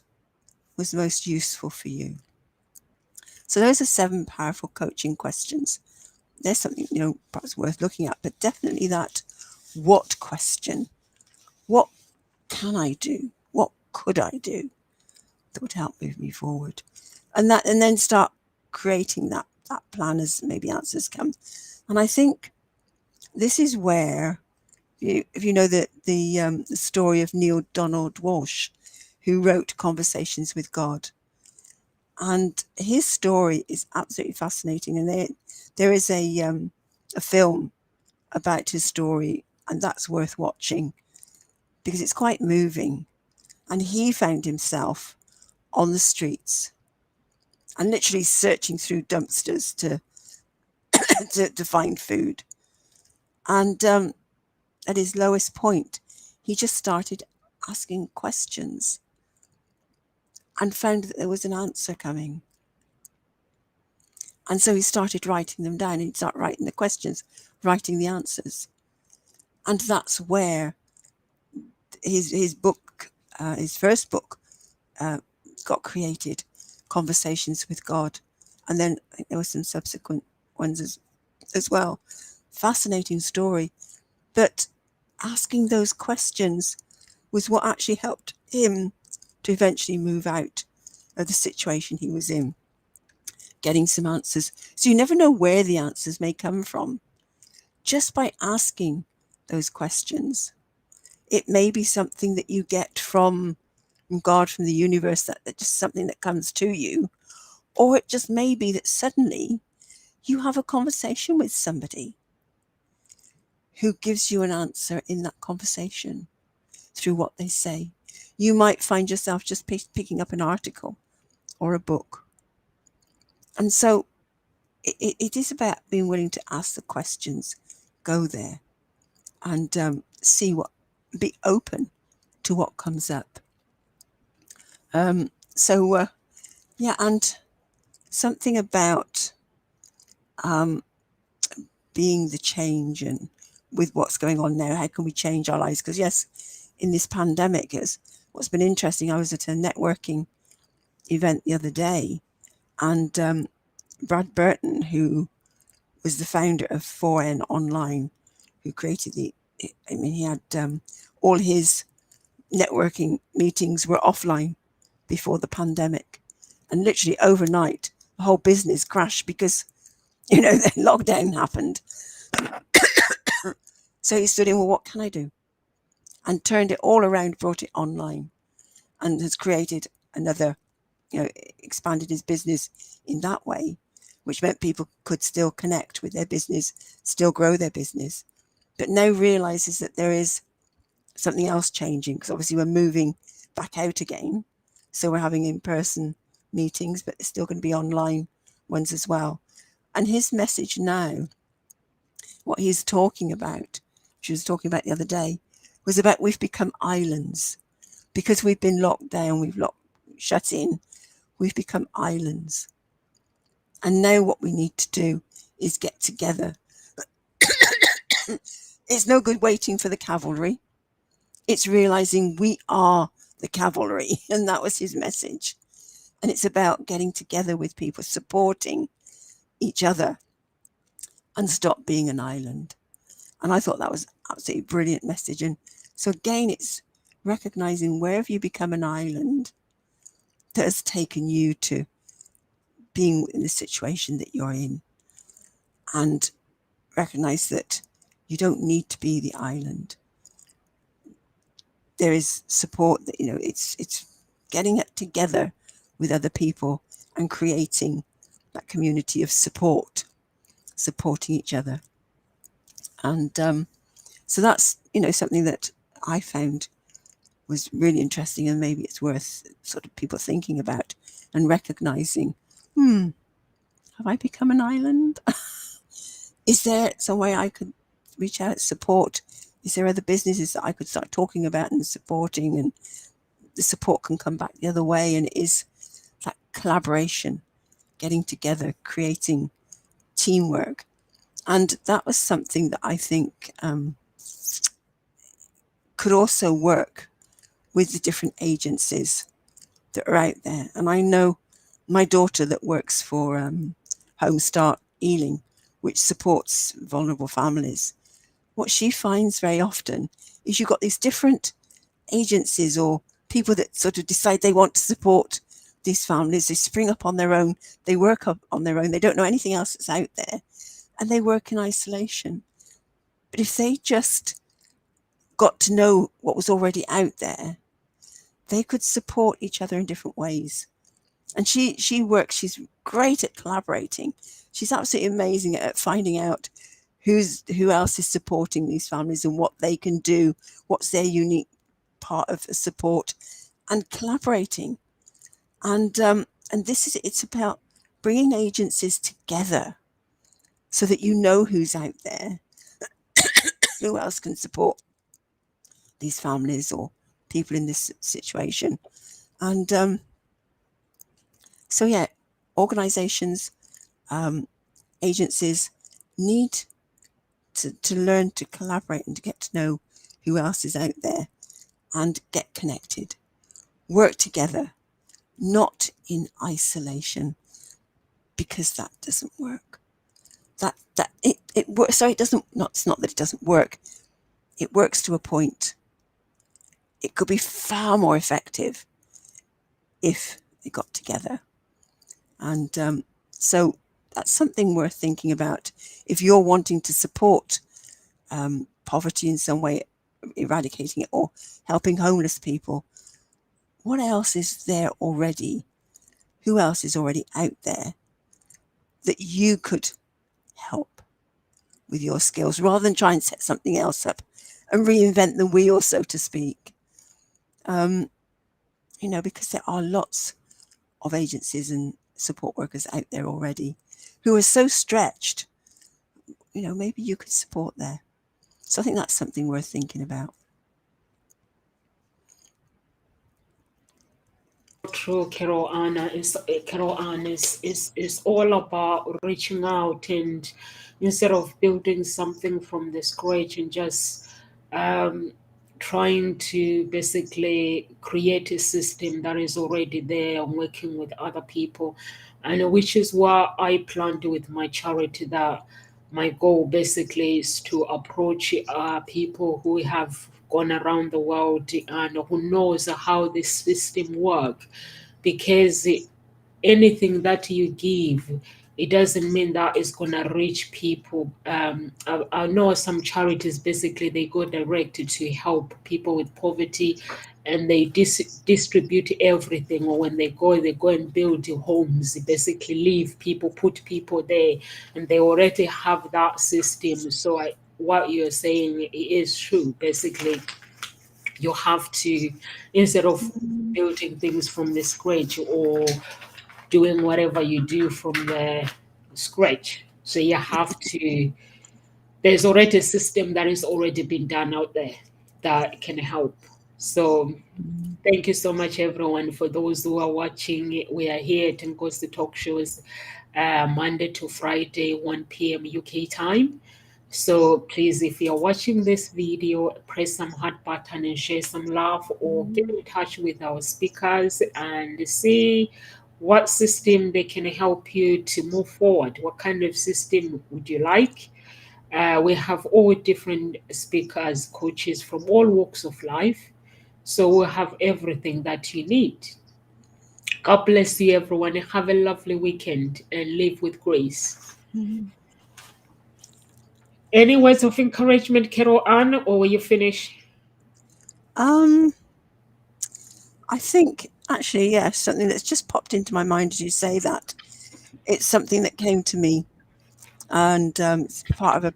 was most useful for you? So those are 7 powerful coaching questions. There's something, perhaps worth looking at, but definitely that what question. what can I do? What could I do that would help move me forward? And then start creating that plan as maybe answers come. And I think this is where, if you know the story of Neil Donald Walsh, who wrote Conversations with God, and his story is absolutely fascinating. And there is a film about his story, and that's worth watching because it's quite moving. And he found himself on the streets and literally searching through dumpsters to to find food. And at his lowest point, he just started asking questions and found that there was an answer coming. And so he started writing them down. He'd start writing the questions, writing the answers. And that's where his book, his first book, got created, Conversations with God. And then I think there were some subsequent ones as well. Fascinating story. But asking those questions was what actually helped him to eventually move out of the situation he was in, getting some answers. So you never know where the answers may come from. Just by asking those questions, it may be something that you get from God, from the universe, that just something that comes to you. Or it just may be that suddenly you have a conversation with somebody who gives you an answer in that conversation through what they say. You might find yourself just picking up an article or a book. And so it is about being willing to ask the questions, go there and be open to what comes up. And something about being the change, and with what's going on now, how can we change our lives? Because yes, in this pandemic, what's been interesting, I was at a networking event the other day, and Brad Burton, who was the founder of 4N Online, who created he had all his networking meetings were offline before the pandemic, and literally overnight the whole business crashed because the lockdown happened. So he stood in, well, what can I do? And turned it all around, brought it online, and has created another, expanded his business in that way, which meant people could still connect with their business, still grow their business, but now realizes that there is something else changing, because obviously we're moving back out again. So we're having in-person meetings, but there's still going to be online ones as well. And his message now, what he's talking about, which he was talking about the other day, was about we've become islands. Because we've been locked down, shut in, we've become islands. And now what we need to do is get together. It's no good waiting for the cavalry. It's realizing we are the cavalry. And that was his message. And it's about getting together with people, supporting each other, and stop being an island. And I thought that was absolutely brilliant message. And so again, it's recognizing, where have you become an island that has taken you to being in the situation that you're in, and recognize that you don't need to be the island. There is support, that it's getting it together with other people and creating that community of supporting each other. And so that's something that I found was really interesting, and maybe it's worth sort of people thinking about and recognizing, have I become an island? Is there some way I could reach out, support? Is there other businesses that I could start talking about and supporting, and the support can come back the other way? And it is that collaboration, getting together, creating teamwork. And that was something that I think could also work with the different agencies that are out there. And I know my daughter that works for Home Start Ealing, which supports vulnerable families, what she finds very often is you've got these different agencies or people that sort of decide they want to support these families. They spring up on their own, they work up on their own, they don't know anything else that's out there, and they work in isolation. But if they just got to know what was already out there, they could support each other in different ways. And she's great at collaborating. She's absolutely amazing at finding out who else is supporting these families and what they can do, what's their unique part of support, and collaborating. And it's about bringing agencies together so that you know who's out there, who else can support these families or people in this situation. And so yeah, organizations, agencies need to learn to collaborate and to get to know who else is out there and get connected, work together, not in isolation, because that doesn't work. It works. So it doesn't. It's not that it doesn't work. It works to a point. It could be far more effective if they got together, and so that's something worth thinking about if you're wanting to support poverty in some way, eradicating it or helping homeless people. What else is there already? Who else is already out there that you could help with your skills, rather than try and set something else up and reinvent the wheel, so to speak? Because there are lots of agencies and support workers out there already who are so stretched. Maybe you could support there. So I think that's something worth thinking about. True, Carol Anna is all about reaching out, and instead of building something from the scratch and just trying to basically create a system that is already there and working with other people, and which is what I plan to with my charity. That my goal basically is to approach people who have gone around the world and who knows how this system works, because anything that you give, it doesn't mean that it's going to reach people. I know some charities basically they go directed to help people with poverty, and they distribute everything, or when they go and build homes, basically leave people, put people there, and they already have that system. So what you're saying is true. Basically, you have to, instead of building things from the scratch or doing whatever you do from the scratch, so you have to, there's already a system that is already been done out there that can help. So thank you so much, everyone. For those who are watching, we are here at Ngozi Talk Shows Monday to Friday, 1 p.m. UK time. So please, if you're watching this video, press some heart button and share some love, or get in touch with our speakers and see what system they can help you to move forward. What kind of system would you like? We have all different speakers, coaches from all walks of life. So we'll have everything that you need. God bless you, everyone. Have a lovely weekend and live with grace. Any words of encouragement, Carol Ann, or will you finish? I think actually, yes, something that's just popped into my mind as you say that. It's something that came to me, and it's part of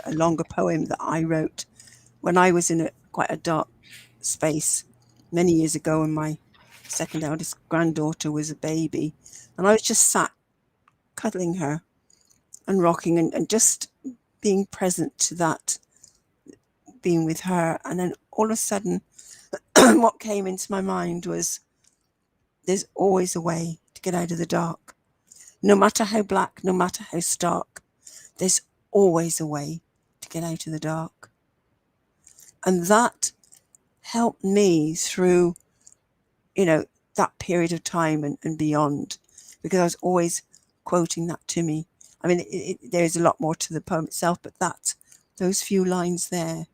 a longer poem that I wrote when I was in quite a dark space many years ago, when my second eldest granddaughter was a baby, and I was just sat cuddling her and rocking and just being present to that, being with her. And then all of a sudden what came into my mind was, there's always a way to get out of the dark. No matter how black, no matter how stark, there's always a way to get out of the dark. And that helped me through, that period of time and beyond, because I was always quoting that to me. I mean, there's a lot more to the poem itself, but that those few lines there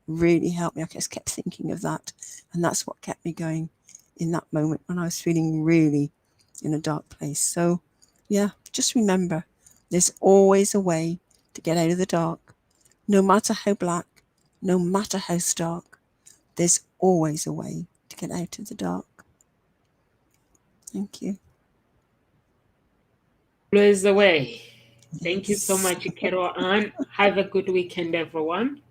really helped me. I just kept thinking of that, and that's what kept me going in that moment when I was feeling really in a dark place. So yeah, just remember, there's always a way to get out of the dark. No matter how black, no matter how stark, there's always a way to get out of the dark. Thank you. Always the way. Thank you so much, Carol Ann. Have a good weekend, everyone.